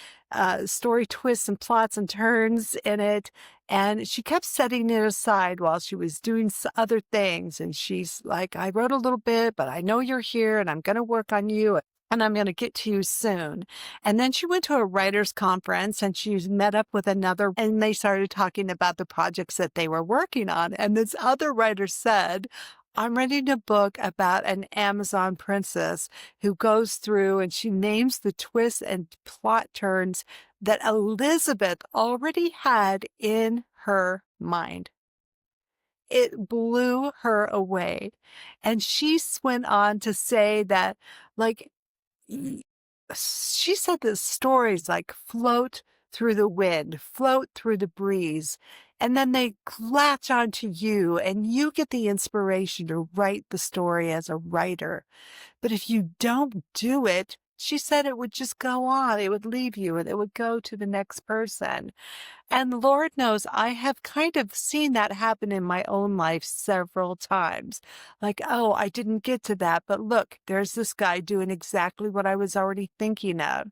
story twists and plots and turns in it. And she kept setting it aside while she was doing other things. And she's like, I wrote a little bit, but I know you're here and I'm going to work on you. And I'm going to get to you soon. And then she went to a writer's conference and she met up with another, and they started talking about the projects that they were working on. And this other writer said, I'm writing a book about an Amazon princess who goes through and she names the twists and plot turns that Elizabeth already had in her mind. It blew her away. And she went on to say that, like, she said that stories like float through the wind, float through the breeze, and then they latch onto you and you get the inspiration to write the story as a writer. But if you don't do it, she said it would just go on. It would leave you and it would go to the next person. And Lord knows I have kind of seen that happen in my own life several times. Like, oh, I didn't get to that, but look, there's this guy doing exactly what I was already thinking of.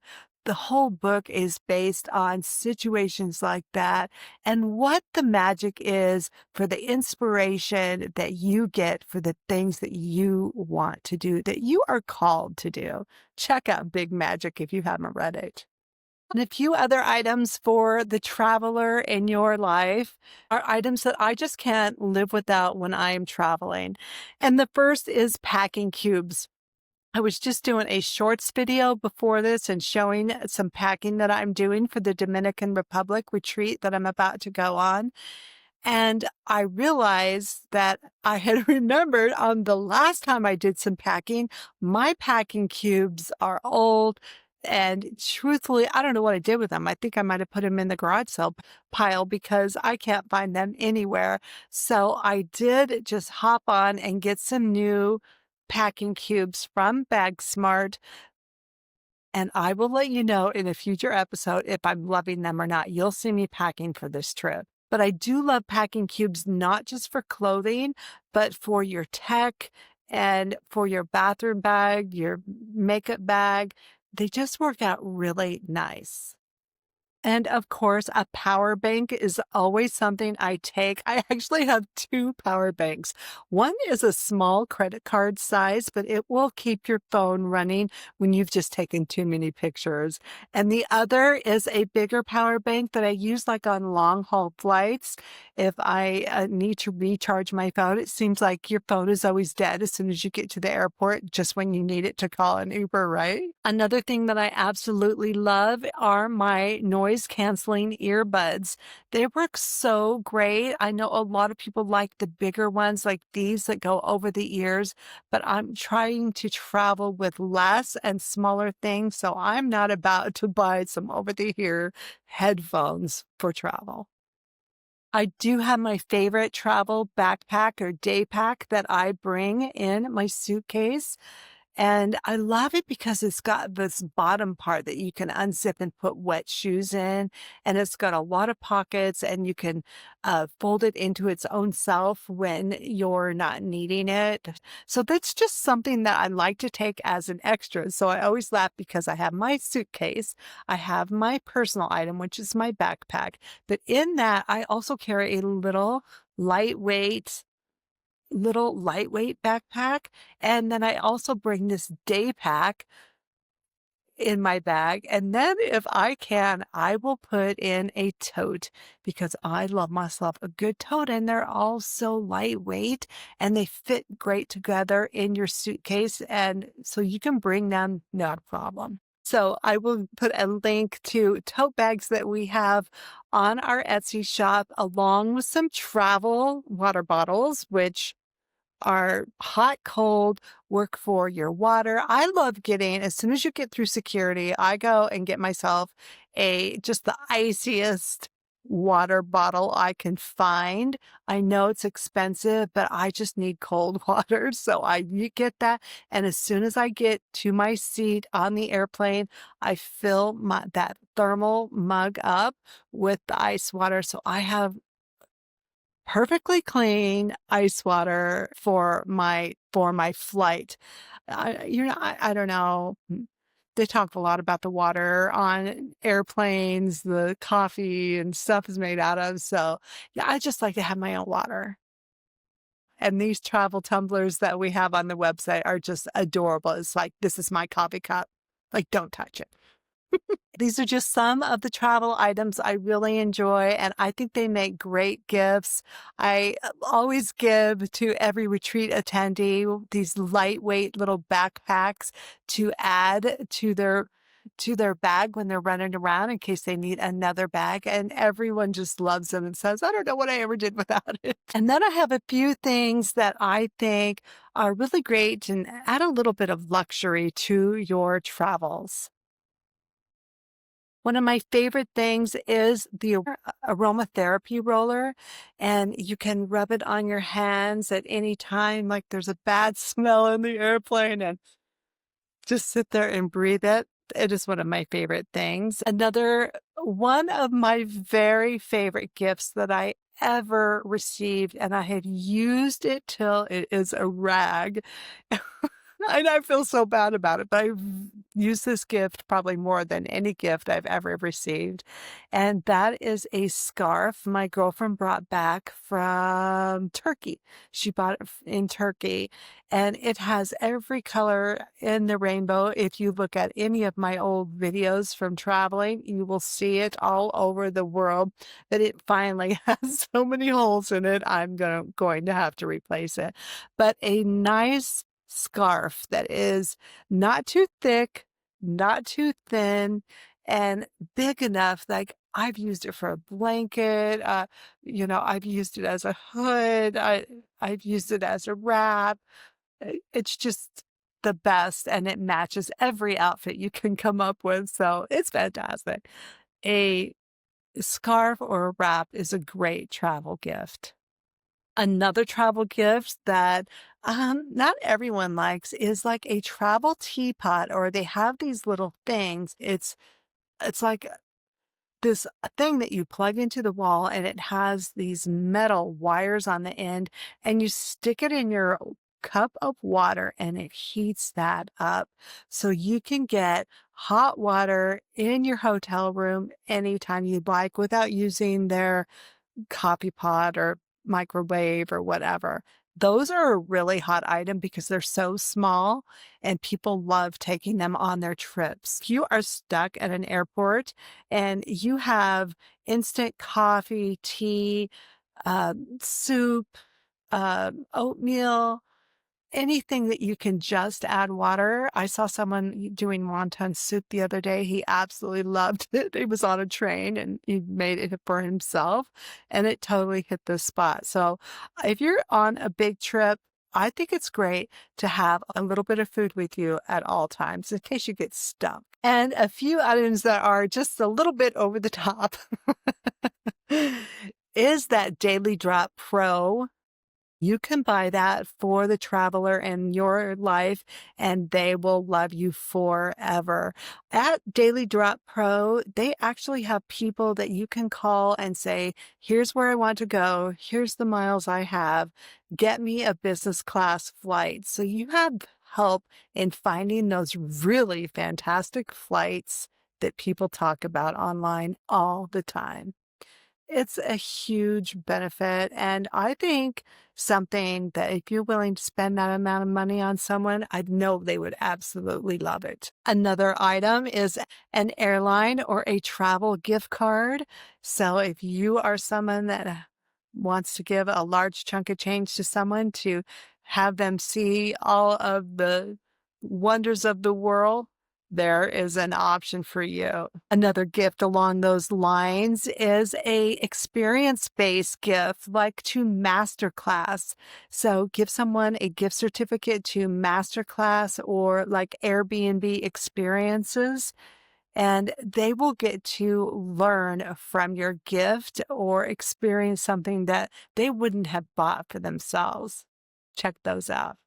The whole book is based on situations like that and what the magic is for the inspiration that you get for the things that you want to do, that you are called to do. Check out Big Magic if you haven't read it. And a few other items for the traveler in your life are items that I just can't live without when I am traveling. And the first is packing cubes. I was just doing a shorts video before this and showing some packing that I'm doing for the Dominican Republic retreat that I'm about to go on. And I realized that I had remembered on the last time I did some packing, my packing cubes are old. And truthfully, I don't know what I did with them. I think I might have put them in the garage sale pile because I can't find them anywhere. So I did just hop on and get some new packing cubes from BagSmart. And I will let you know in a future episode if I'm loving them or not. You'll see me packing for this trip. But I do love packing cubes, not just for clothing, but for your tech and for your bathroom bag, your makeup bag. They just work out really nice. And of course, a power bank is always something I take. I actually have two power banks. One is a small credit card size, but it will keep your phone running when you've just taken too many pictures. And the other is a bigger power bank that I use like on long haul flights. If I need to recharge my phone, it seems like your phone is always dead as soon as you get to the airport, just when you need it to call an Uber, right? Another thing that I absolutely love are my noise canceling earbuds. They work so great. I know a lot of people like the bigger ones like these that go over the ears, but I'm trying to travel with less and smaller things, so I'm not about to buy some over the ear headphones for travel. I do have my favorite travel backpack or day pack that I bring in my suitcase. And I love it because it's got this bottom part that you can unzip and put wet shoes in. And it's got a lot of pockets and you can fold it into its own self when you're not needing it. So that's just something that I like to take as an extra. So I always laugh because I have my suitcase, I have my personal item, which is my backpack. But in that, I also carry a lightweight lightweight backpack. And then I also bring this day pack in my bag. And then if I can, I will put in a tote because I love myself a good tote. And they're all so lightweight and they fit great together in your suitcase. And so you can bring them, not a problem. So I will put a link to tote bags that we have on our Etsy shop, along with some travel water bottles, which are hot, cold, work for your water. I love getting, as soon as you get through security, I go and get myself just the iciest water bottle I can find. I know it's expensive, but I just need cold water. So you get that. And as soon as I get to my seat on the airplane, I fill that thermal mug up with the ice water. So I have perfectly clean ice water for my flight. I don't know. They talk a lot about the water on airplanes, the coffee and stuff is made out of. So yeah, I just like to have my own water. And these travel tumblers that we have on the website are just adorable. It's like, this is my coffee cup. Like, don't touch it. These are just some of the travel items I really enjoy, and I think they make great gifts. I always give to every retreat attendee these lightweight little backpacks to add to their bag when they're running around in case they need another bag. And everyone just loves them and says, I don't know what I ever did without it. And then I have a few things that I think are really great and add a little bit of luxury to your travels. One of my favorite things is the aromatherapy roller, and you can rub it on your hands at any time, like there's a bad smell in the airplane, and just sit there and breathe it. It is one of my favorite things. Another one of my very favorite gifts that I ever received, and I have used it till it is a rag. And I feel so bad about it, but I've used this gift probably more than any gift I've ever received. And that is a scarf my girlfriend brought back from Turkey. She bought it in Turkey, and it has every color in the rainbow. If you look at any of my old videos from traveling, you will see it all over the world. But it finally has so many holes in it, I'm going to have to replace it. But a nice scarf that is not too thick, not too thin, and big enough. Like, I've used it for a blanket. I've used it as a hood. I've used it as a wrap. It's just the best, and it matches every outfit you can come up with. So it's fantastic. A scarf or a wrap is a great travel gift. Another travel gift that not everyone likes is like a travel teapot, or they have these little things. It's like this thing that you plug into the wall, and it has these metal wires on the end, and you stick it in your cup of water and it heats that up. So you can get hot water in your hotel room anytime you'd like without using their coffee pot or microwave or whatever. Those are a really hot item because they're so small and people love taking them on their trips. If you are stuck at an airport and you have instant coffee, tea, soup, oatmeal, anything that you can just add water. I saw someone doing wonton soup the other day. He absolutely loved it. He was on a train and he made it for himself, and it totally hit the spot. So if you're on a big trip, I think it's great to have a little bit of food with you at all times in case you get stuck. And a few items that are just a little bit over the top is that Daily Drop Pro. You can buy that for the traveler in your life, and they will love you forever. At Daily Drop Pro, they actually have people that you can call and say, here's where I want to go. Here's the miles I have. Get me a business class flight. So you have help in finding those really fantastic flights that people talk about online all the time. It's a huge benefit. And I think something that if you're willing to spend that amount of money on someone, I know they would absolutely love it. Another item is an airline or a travel gift card. So if you are someone that wants to give a large chunk of change to someone to have them see all of the wonders of the world, there is an option for you. Another gift along those lines is a experience-based gift like to Masterclass. So give someone a gift certificate to Masterclass or like Airbnb experiences, and they will get to learn from your gift or experience something that they wouldn't have bought for themselves. Check those out.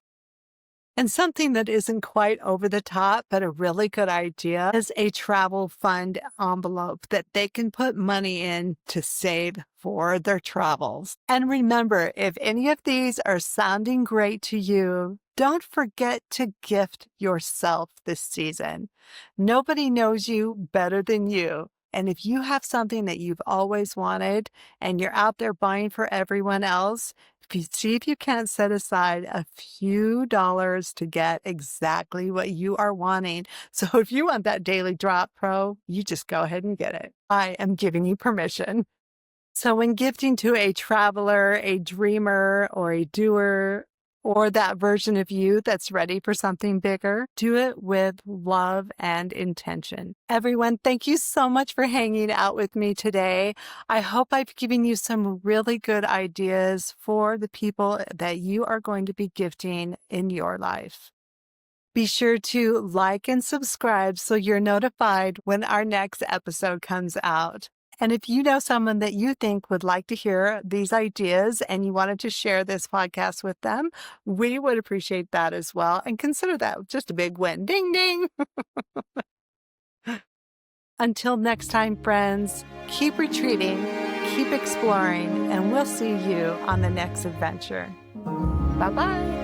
And something that isn't quite over the top, but a really good idea is a travel fund envelope that they can put money in to save for their travels. And remember, if any of these are sounding great to you, don't forget to gift yourself this season. Nobody knows you better than you. And if you have something that you've always wanted and you're out there buying for everyone else, see if you can't set aside a few dollars to get exactly what you are wanting. So if you want that Daily Drop Pro, you just go ahead and get it. I am giving you permission. So when gifting to a traveler, a dreamer, or a doer, or that version of you that's ready for something bigger, do it with love and intention. Everyone, thank you so much for hanging out with me today. I hope I've given you some really good ideas for the people that you are going to be gifting in your life. Be sure to like and subscribe so you're notified when our next episode comes out. And if you know someone that you think would like to hear these ideas and you wanted to share this podcast with them, we would appreciate that as well. And consider that just a big win. Ding, ding. Until next time, friends, keep retreating, keep exploring, and we'll see you on the next adventure. Bye-bye.